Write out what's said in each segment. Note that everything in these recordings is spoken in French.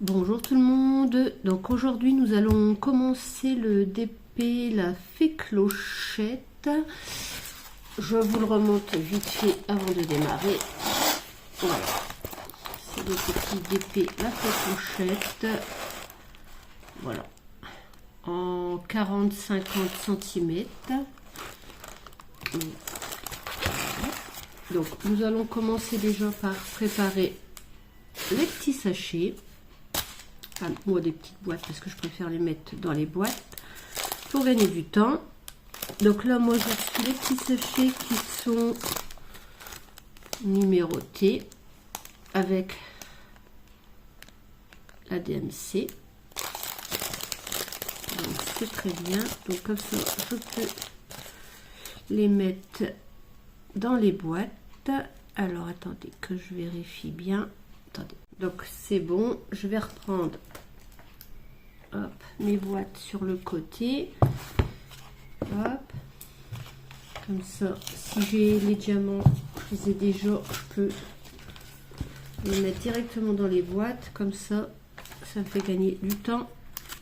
Bonjour tout le monde, donc aujourd'hui nous allons commencer le DP La Fée Clochette. Je vous le remonte vite fait avant de démarrer. Voilà, c'est le petit DP La Fée Clochette. Voilà, en 40-50 cm. Donc nous allons commencer déjà par préparer les petits sachets. Enfin, moi des petites boîtes parce que je préfère les mettre dans les boîtes pour gagner du temps. Donc là moi j'ai reçu les petits sachets qui sont numérotés avec la DMC. Donc c'est très bien. Donc comme ça je peux les mettre dans les boîtes. Alors attendez que je vérifie bien. Attendez. Donc c'est bon, je vais reprendre mes boîtes sur le côté. Hop. Comme ça, si j'ai les diamants, je les ai déjà, je peux les mettre directement dans les boîtes. Comme ça, ça me fait gagner du temps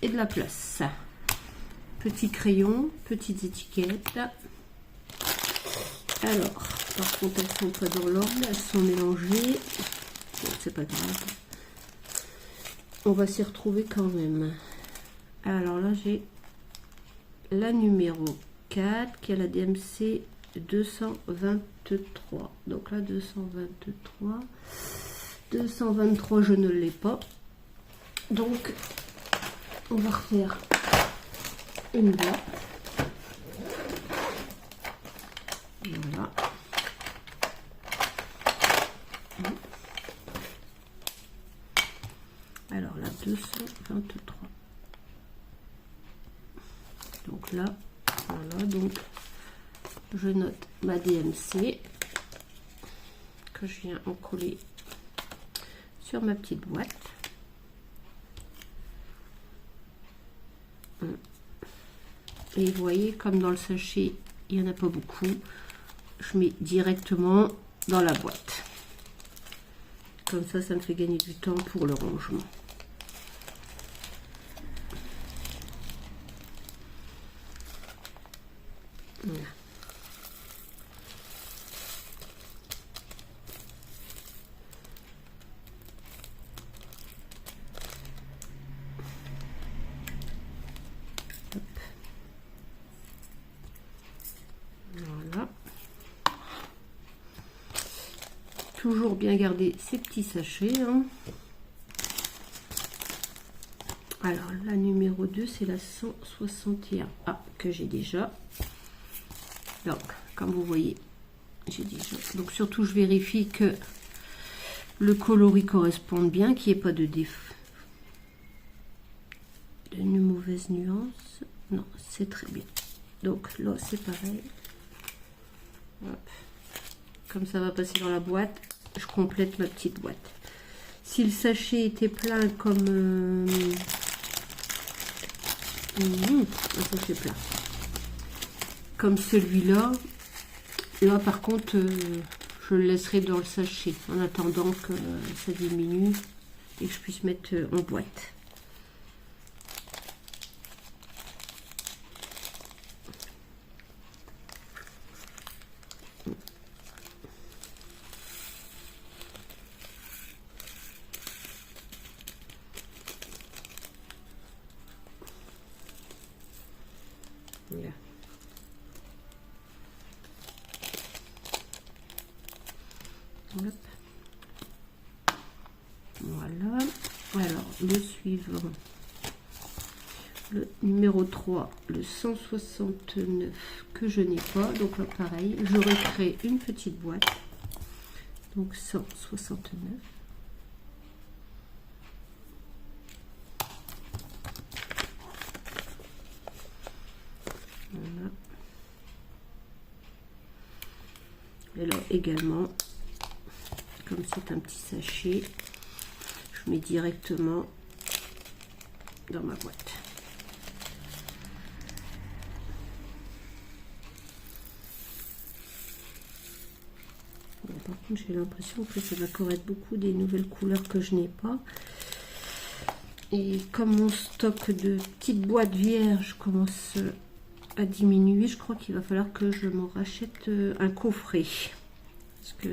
et de la place. Petits crayons, petites étiquettes. Alors, par contre, elles sont pas dans l'ordre, elles sont mélangées. Bon, c'est pas grave. On va s'y retrouver quand même. Alors là, j'ai la numéro 4 qui est la DMC 223. Donc là, 223. 223, je ne l'ai pas. Donc, on va refaire une boîte. Voilà. Alors là, 223. Donc là, voilà, donc je note ma DMC que je viens en coller sur ma petite boîte. Et vous voyez, comme dans le sachet, il n'y en a pas beaucoup, je mets directement dans la boîte. Comme ça me fait gagner du temps pour le rangement. Voilà. Hop. Voilà. Toujours bien garder ces petits sachets. Hein. Alors, la numéro 2, c'est la 161A que j'ai déjà. Donc, comme vous voyez, j'ai déjà. Donc, surtout, je vérifie que le coloris corresponde bien, qu'il n'y ait pas de défaut. Une mauvaise nuance. Non, c'est très bien. Donc, là, c'est pareil. Hop. Comme ça va passer dans la boîte, je complète ma petite boîte. Si le sachet était plein comme... ça fait plein. Comme celui-là, là par contre, je le laisserai dans le sachet en attendant que ça diminue et que je puisse mettre en boîte. Voilà. Hop. Voilà. Alors, le suivant, le numéro 3, le 169 que je n'ai pas. Donc là, pareil, je recrée une petite boîte. Donc 169. Voilà. Et là également, comme c'est un petit sachet, je mets directement dans ma boîte. Par contre, j'ai l'impression que ça va correspondre beaucoup des nouvelles couleurs que je n'ai pas. Et comme mon stock de petites boîtes vierges commence à diminuer, je crois qu'il va falloir que je m'en rachète un coffret. Parce que,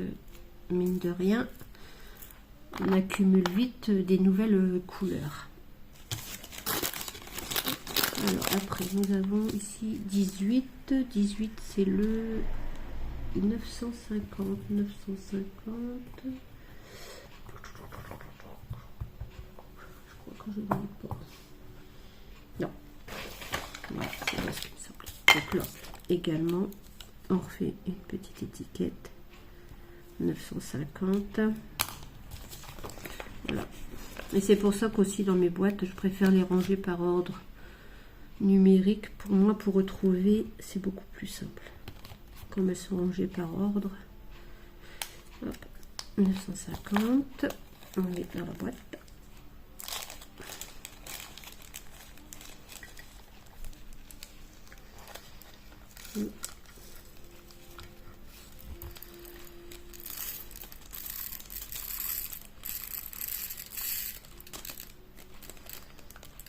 mine de rien, on accumule vite des nouvelles couleurs. Alors après, nous avons ici 18. 18, c'est le 950. 950. Je crois que je ne l'ai pas. Non. Voilà, c'est bien ce qui me semble. Donc là, également, on refait une petite étiquette. 950. Voilà. Et c'est pour ça qu'aussi dans mes boîtes, je préfère les ranger par ordre numérique. Pour moi, pour retrouver, c'est beaucoup plus simple. Comme elles sont rangées par ordre. Hop. 950. On met dans la boîte.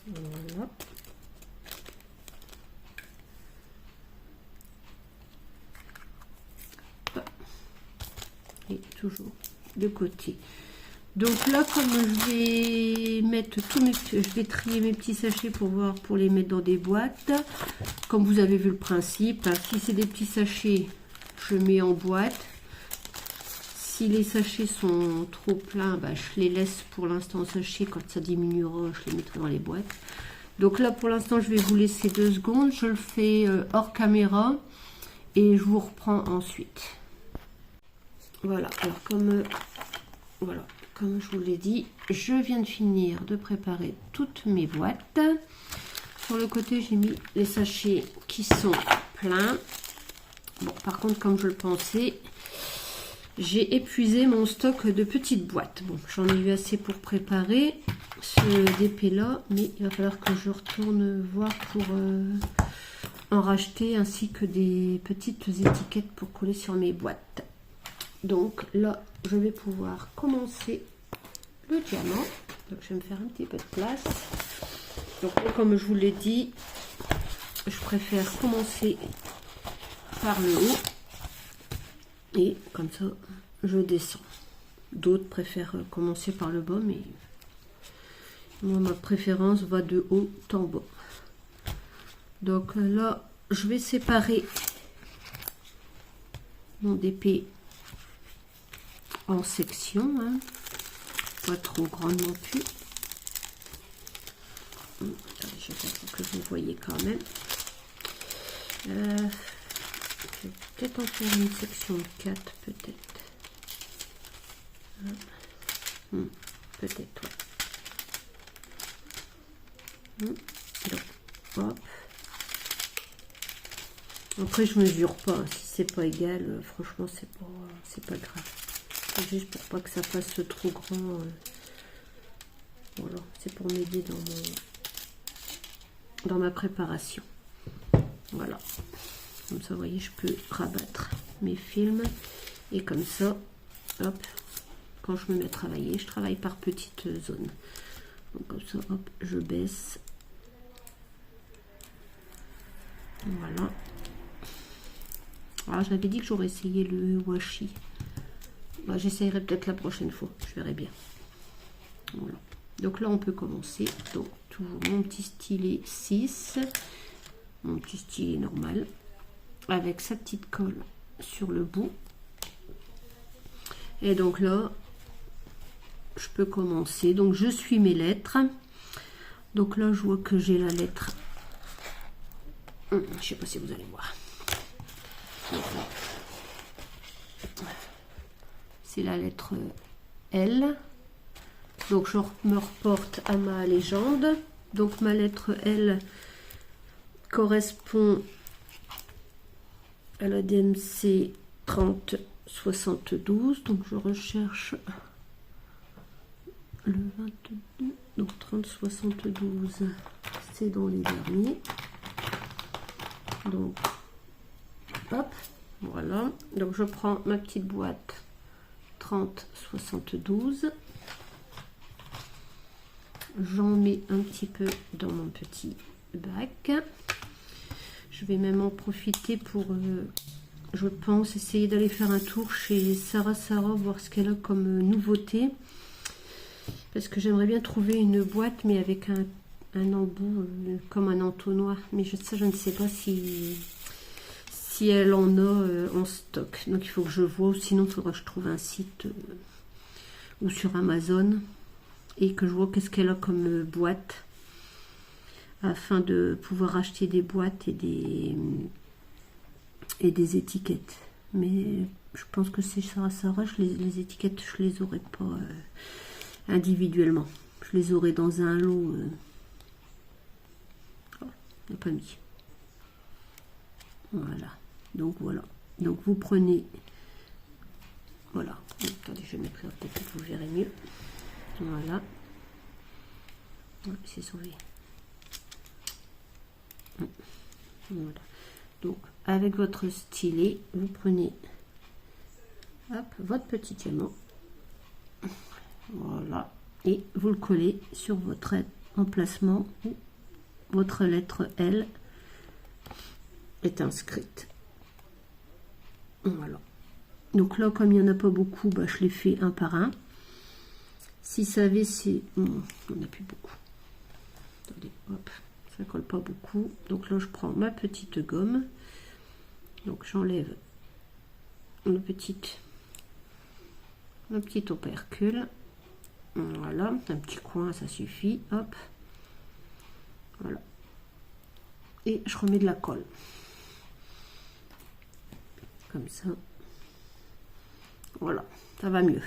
Voilà. Et toujours de côté. Donc là, comme je vais mettre tous mes, je vais trier mes petits sachets pour voir, pour les mettre dans des boîtes. Comme vous avez vu le principe, hein, si c'est des petits sachets, je mets en boîte. Si les sachets sont trop pleins, bah, je les laisse pour l'instant en sachet. Quand ça diminuera, je les mettrai dans les boîtes. Donc là, pour l'instant, je vais vous laisser 2 secondes. Je le fais hors caméra et je vous reprends ensuite. Voilà, alors voilà, comme je vous l'ai dit, je viens de finir de préparer toutes mes boîtes. Sur le côté, j'ai mis les sachets qui sont pleins. Bon, par contre, comme je le pensais, j'ai épuisé mon stock de petites boîtes. Bon, j'en ai eu assez pour préparer ce DP là, mais il va falloir que je retourne voir pour en racheter, ainsi que des petites étiquettes pour coller sur mes boîtes. Donc là, je vais pouvoir commencer le diamant. Donc je vais me faire un petit peu de place. Donc comme je vous l'ai dit, je préfère commencer par le haut. Et comme ça, je descends. D'autres préfèrent commencer par le bas, mais moi, ma préférence va de haut en bas. Donc là, je vais séparer mon DP en sections, hein. Pas trop grande non plus. Je vais faire que vous voyez quand même. Je vais peut-être en faire une section de 4, peut-être. Peut-être, ouais. Donc, hop. Après, je mesure pas. Si c'est pas égal, franchement, c'est pas grave. C'est juste pour pas que ça fasse trop grand. Voilà, c'est pour m'aider dans ma préparation. Voilà. Comme ça, vous voyez, je peux rabattre mes films. Et comme ça, hop, quand je me mets à travailler, je travaille par petites zones. Donc comme ça, hop, je baisse. Voilà. Alors, j'avais dit que j'aurais essayé le washi. Bah, j'essayerai peut-être la prochaine fois. Je verrai bien. Voilà. Donc là, on peut commencer. Donc, toujours mon petit stylet 6. Mon petit stylet normal. Avec sa petite colle sur le bout. Et donc là, je peux commencer. Donc, je suis mes lettres. Donc là, je vois que j'ai la lettre. Je ne sais pas si vous allez voir. C'est la lettre L. Donc je me reporte à ma légende. Donc ma lettre L correspond à la DMC 3072. Donc je recherche le 22. Donc 3072, c'est dans les derniers. Donc hop, voilà. Donc je prends ma petite boîte 3072. J'en mets un petit peu dans mon petit bac. Je vais même en profiter pour, je pense, essayer d'aller faire un tour chez Sarah, voir ce qu'elle a comme nouveauté. Parce que j'aimerais bien trouver une boîte, mais avec un embout comme un entonnoir. Mais ça, je ne sais pas si elle en a en stock. Donc il faut que je vois, sinon il faudra que je trouve un site ou sur Amazon et que je vois qu'est-ce qu'elle a comme boîte afin de pouvoir acheter des boîtes et des étiquettes. Mais je pense que c'est Sarah, les étiquettes, je les aurai pas individuellement. Je les aurai dans un lot. Oh, il n'a pas mis. Voilà. Donc voilà. Donc vous prenez. Voilà. Attendez, je vais mettre là, peut-être que vous verrez mieux. Voilà. C'est sauvé. Voilà. Donc avec votre stylet, vous prenez hop, votre petit diamant. Voilà. Et vous le collez sur votre emplacement où votre lettre L est inscrite. Voilà. Donc là, comme il n'y en a pas beaucoup, bah, je les fais un par un. Si ça avait, c'est... on n'a plus beaucoup. Attendez, hop, ça colle pas beaucoup. Donc là, je prends ma petite gomme. Donc j'enlève le petit opercule. Voilà, un petit coin, ça suffit. Hop. Voilà. Et je remets de la colle. Comme ça. Voilà, ça va mieux.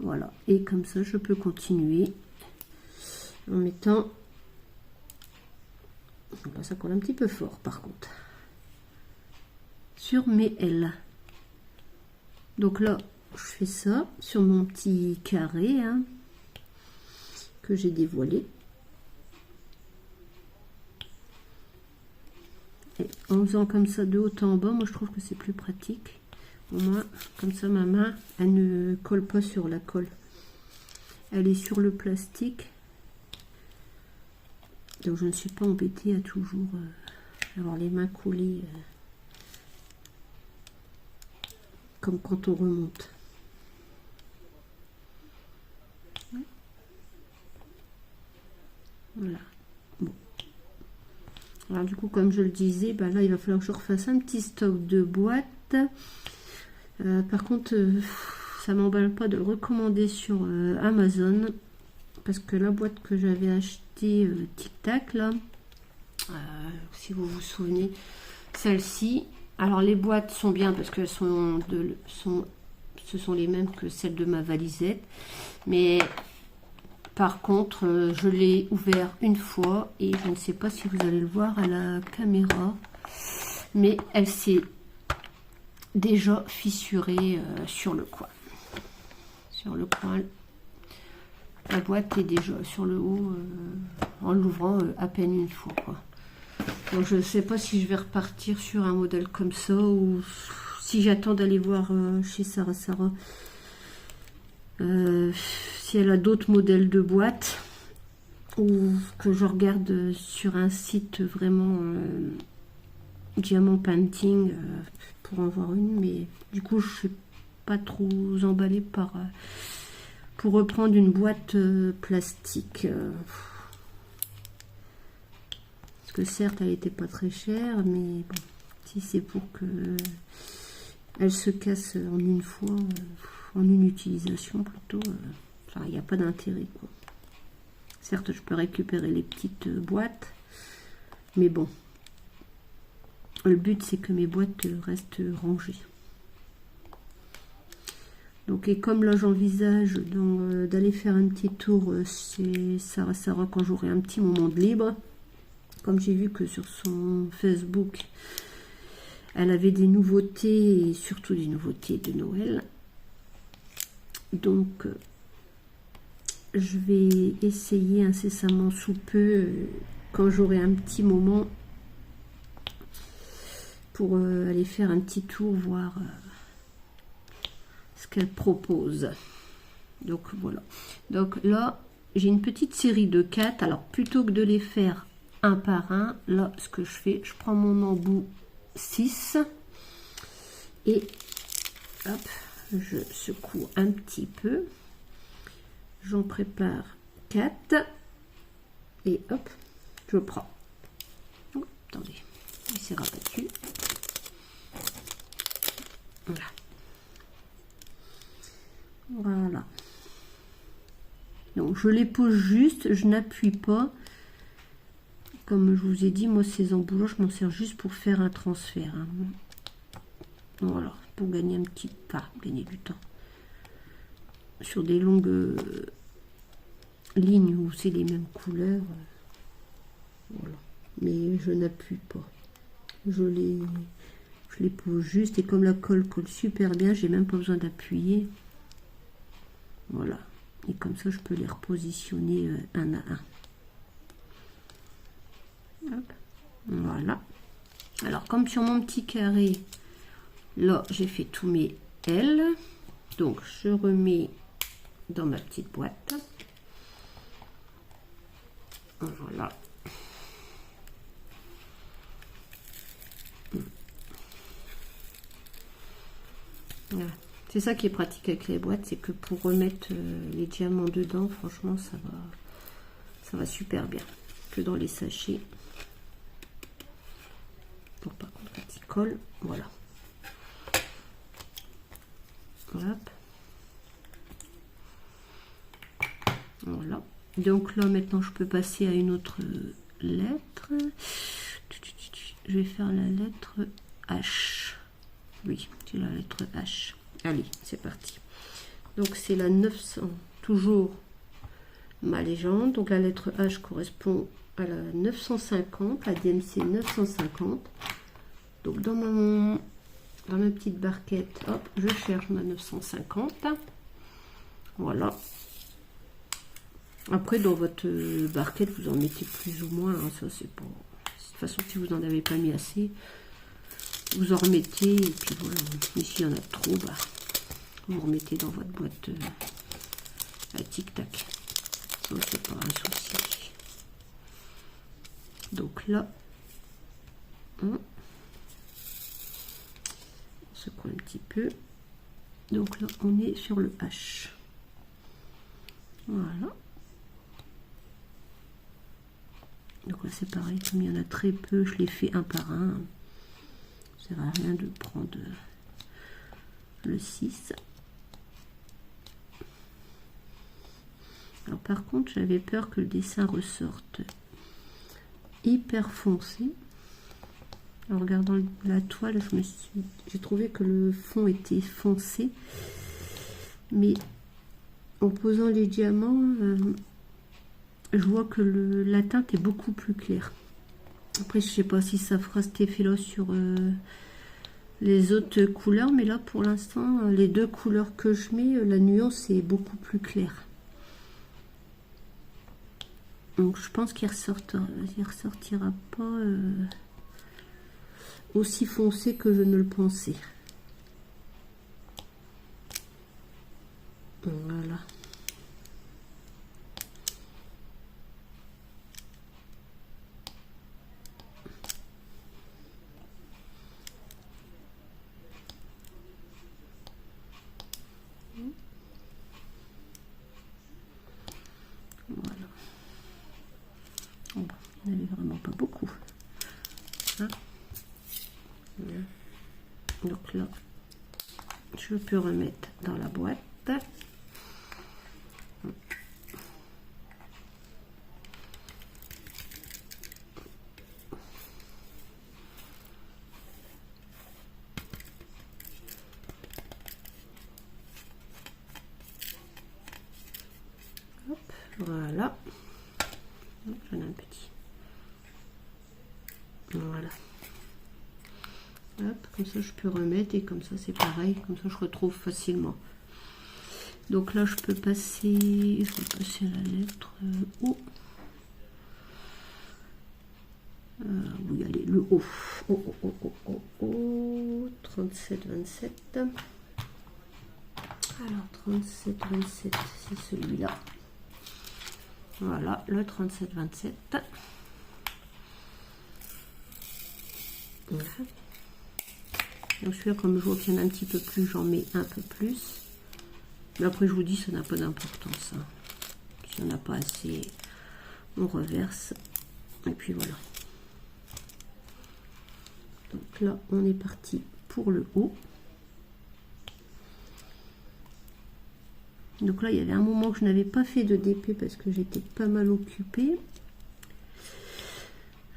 Voilà, et comme ça, je peux continuer en mettant... Là, ça colle un petit peu fort, par contre. Sur mes L. Donc là, je fais ça sur mon petit carré hein, que j'ai dévoilé. Et en faisant comme ça de haut en bas, moi je trouve que c'est plus pratique. Au moins, comme ça, ma main, elle ne colle pas sur la colle. Elle est sur le plastique. Donc je ne suis pas embêtée à toujours avoir les mains collées comme quand on remonte. Voilà. Bon. Alors du coup, comme je le disais, ben là, il va falloir que je refasse un petit stock de boîtes. Par contre, ça m'emballe pas de le recommander sur Amazon. Parce que la boîte que j'avais achetée Tic Tac, là, si vous vous souvenez, celle-ci. Alors les boîtes sont bien parce qu'elles ce sont les mêmes que celles de ma valisette. Mais par contre, je l'ai ouvert une fois et je ne sais pas si vous allez le voir à la caméra. Mais elle s'est déjà fissurée sur le coin. Sur le coin, la boîte est déjà sur le haut en l'ouvrant à peine une fois, quoi. Donc je ne sais pas si je vais repartir sur un modèle comme ça ou si j'attends d'aller voir chez Sarah si elle a d'autres modèles de boîtes ou que je regarde sur un site vraiment diamant painting pour en voir une. Mais du coup je ne suis pas trop emballée pour reprendre une boîte plastique. Parce que certes, elle n'était pas très chère, mais bon, si c'est pour que elle se casse en une fois, en une utilisation plutôt, enfin, il n'y a pas d'intérêt, quoi. Certes, je peux récupérer les petites boîtes, mais bon, le but c'est que mes boîtes restent rangées. Donc, et comme là j'envisage d'aller faire un petit tour chez Sarah quand j'aurai un petit moment de libre, comme j'ai vu que sur son Facebook elle avait des nouveautés et surtout des nouveautés de Noël, donc je vais essayer incessamment sous peu quand j'aurai un petit moment pour aller faire un petit tour, voir ce qu'elle propose. Donc voilà. Donc là, j'ai une petite série de 4. Alors plutôt que de les faire un par un, là ce que je fais, je prends mon embout 6 et hop, je secoue un petit peu, j'en prépare 4 et hop, je prends. Oh, attendez, il s'est rabattu. Voilà. Voilà. Donc je les pose juste, je n'appuie pas. Comme je vous ai dit, moi ces embouts-là, je m'en sers juste pour faire un transfert. Hein. Voilà, pour gagner un petit pas, gagner du temps. Sur des longues lignes où c'est les mêmes couleurs. Voilà. Mais je n'appuie pas. Je les pose juste et comme la colle colle super bien, j'ai même pas besoin d'appuyer. Voilà. Et comme ça, je peux les repositionner un à un. Hop. Voilà. Alors, comme sur mon petit carré, là, j'ai fait tous mes L. Donc, je remets dans ma petite boîte. Voilà. Voilà. C'est ça qui est pratique avec les boîtes, c'est que pour remettre les diamants dedans, franchement, ça va super bien. Que dans les sachets. Pour pas qu'on petit colle. Voilà. Hop. Voilà. Donc là, maintenant, je peux passer à une autre lettre. Je vais faire la lettre H. Oui, c'est la lettre H. Allez, c'est parti. Donc c'est la 900, toujours ma légende. Donc la lettre H correspond à la 950, la DMC 950. Donc dans ma petite barquette, hop, je cherche ma 950. Voilà. Après, dans votre barquette, vous en mettez plus ou moins. Hein, ça, c'est pas. De toute façon, si vous n'en avez pas mis assez, vous en remettez. Et puis voilà. Mais s'il y en a trop, bah, vous remettez dans votre boîte à tic-tac. Ça, c'est pas un souci. Donc là, on secoue un petit peu. Donc là, on est sur le H. Voilà. Donc là, c'est pareil, comme il y en a très peu, je les fais un par un. Ça sert à rien de prendre le 6. Alors par contre, j'avais peur que le dessin ressorte hyper foncé. En regardant la toile, j'ai trouvé que le fond était foncé. Mais en posant les diamants, je vois que la teinte est beaucoup plus claire. Après, je sais pas si ça fera cet effet-là sur les autres couleurs, mais là, pour l'instant, les deux couleurs que je mets, la nuance est beaucoup plus claire. Donc, je pense qu'il ressortira pas aussi foncé que je ne le pensais. Voilà. Voilà. Bon, il n'y en avait vraiment pas beaucoup. Hein? Donc là, je peux remettre dans la boîte. Hop, voilà. J'en ai un petit. Voilà. Hop, comme ça je peux remettre et comme ça c'est pareil, comme ça je retrouve facilement. Donc là je peux passer, je vais passer à la lettre O. Oui, allez, le O. O. 37, 27. Alors 37, 27, c'est celui-là. Voilà, le 37-27. Voilà. Donc celui-là, comme je vois qu'il y en a un petit peu plus, j'en mets un peu plus. Mais après, je vous dis, ça n'a pas d'importance. Hein. Si on n'a pas assez, on reverse. Et puis voilà. Donc là, on est parti pour le haut. Donc là, il y avait un moment que je n'avais pas fait de DP parce que j'étais pas mal occupée.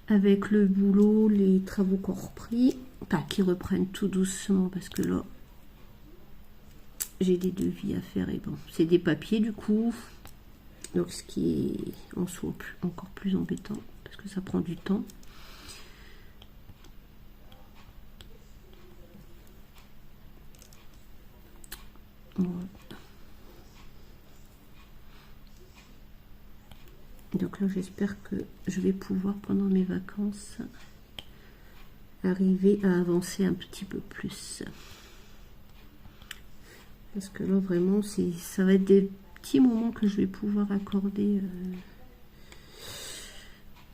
Avec le boulot, les travaux qu'on repris. Enfin, qui reprennent tout doucement parce que là, j'ai des devis à faire et bon, c'est des papiers du coup. Donc ce qui est en soi encore plus embêtant parce que ça prend du temps. Voilà. Donc là, j'espère que je vais pouvoir pendant mes vacances arriver à avancer un petit peu plus. Parce que là, vraiment, ça va être des petits moments que je vais pouvoir accorder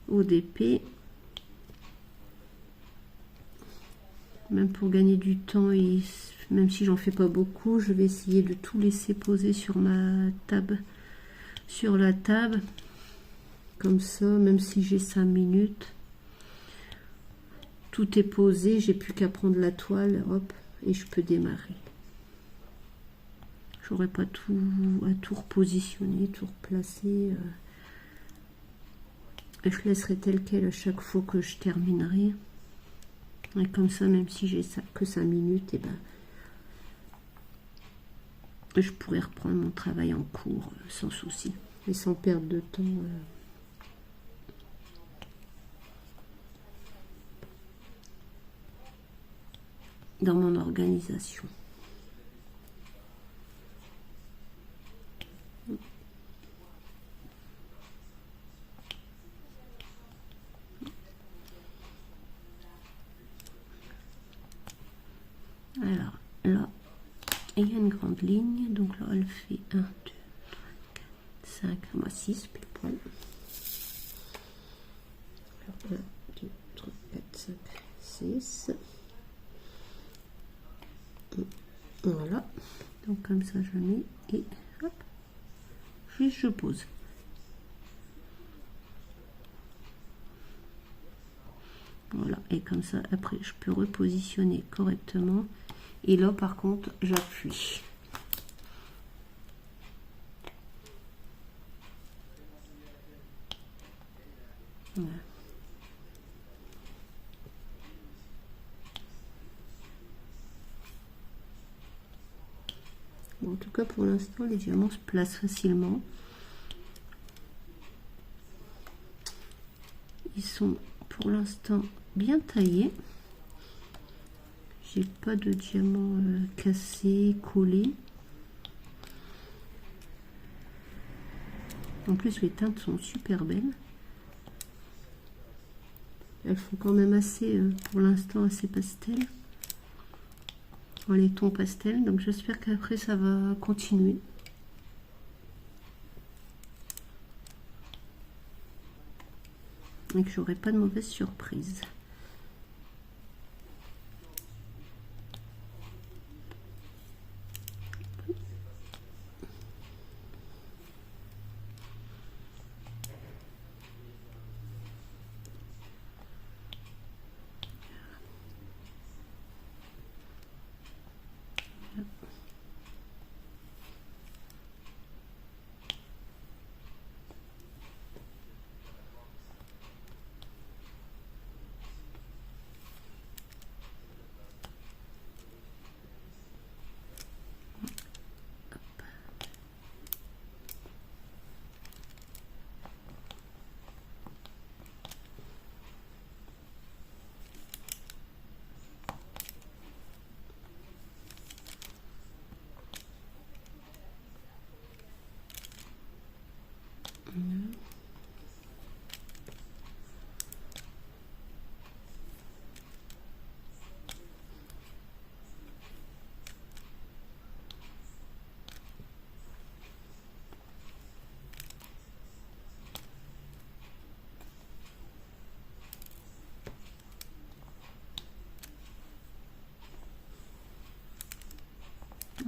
au DP. Même pour gagner du temps, et même si j'en fais pas beaucoup, je vais essayer de tout laisser poser sur ma table. Sur la table. Comme ça, même si j'ai 5 minutes, tout est posé, j'ai plus qu'à prendre la toile, hop, et je peux démarrer. J'aurais pas tout à tout repositionner, tout replacer. Je laisserai tel quel à chaque fois que je terminerai. Et comme ça, même si j'ai que 5 minutes, et ben, je pourrais reprendre mon travail en cours sans souci et sans perdre de temps. Dans mon organisation. Alors là, il y a une grande ligne, donc là elle fait 1, 2, 3, 4, 5, moi 6 pile poil. 1, 2, 3, 4, 5, 6. Voilà, donc comme ça je mets et hop, juste je pose. Voilà, et comme ça après je peux repositionner correctement. Et là par contre j'appuie. Voilà. Bon, en tout cas pour l'instant les diamants se placent facilement. Ils sont pour l'instant bien taillés. J'ai pas de diamants cassés, collés. En plus les teintes sont super belles. Elles font quand même assez, pour l'instant, assez pastel. Les tons pastels. Donc j'espère qu'après ça va continuer. Et que j'aurai pas de mauvaise surprise.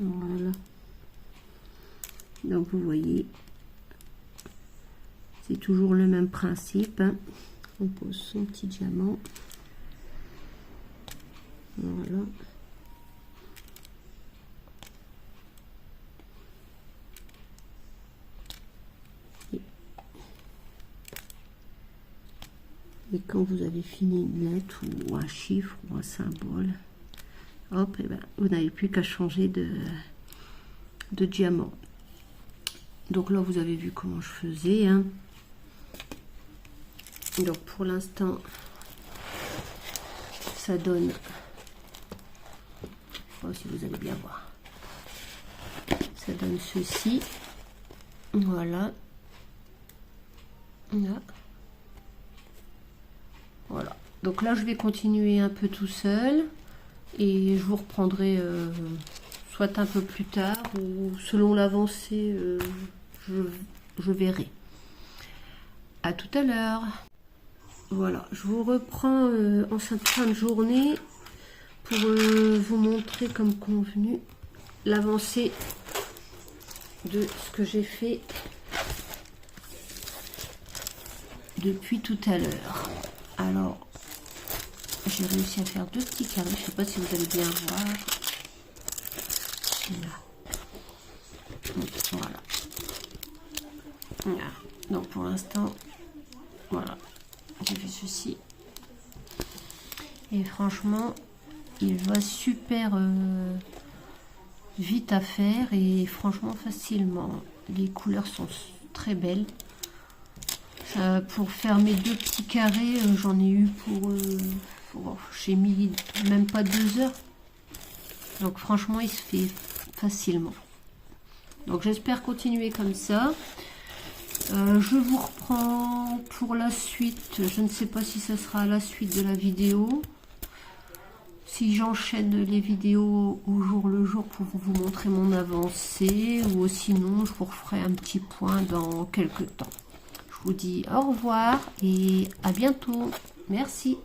Voilà. Donc vous voyez, c'est toujours le même principe, hein. On pose son petit diamant. Voilà. Et quand vous avez fini une lettre ou un chiffre ou un symbole, hop, et ben, vous n'avez plus qu'à changer de diamant. Donc là, vous avez vu comment je faisais, hein. Donc pour l'instant, ça donne, je sais pas si vous allez bien voir, ça donne ceci. Voilà. Là. Voilà. Donc là, je vais continuer un peu tout seul et je vous reprendrai soit un peu plus tard ou selon l'avancée, je verrai. À tout à l'heure. Voilà, je vous reprends en cette fin de journée pour vous montrer comme convenu l'avancée de ce que j'ai fait depuis tout à l'heure. Alors, j'ai réussi à faire 2 petits carrés, je ne sais pas si vous allez bien voir. Là. Voilà. Voilà. Donc pour l'instant, voilà, j'ai fait ceci. Et franchement, il va super vite à faire et franchement facilement. Les couleurs sont très belles. Pour faire mes 2 petits carrés, j'en ai eu pour j'ai mis même pas 2 heures. Donc franchement, il se fait facilement. Donc j'espère continuer comme ça. Je vous reprends pour la suite. Je ne sais pas si ce sera la suite de la vidéo. Si j'enchaîne les vidéos au jour le jour pour vous montrer mon avancée, ou sinon je vous referai un petit point dans quelques temps. Je vous dis au revoir et à bientôt. Merci.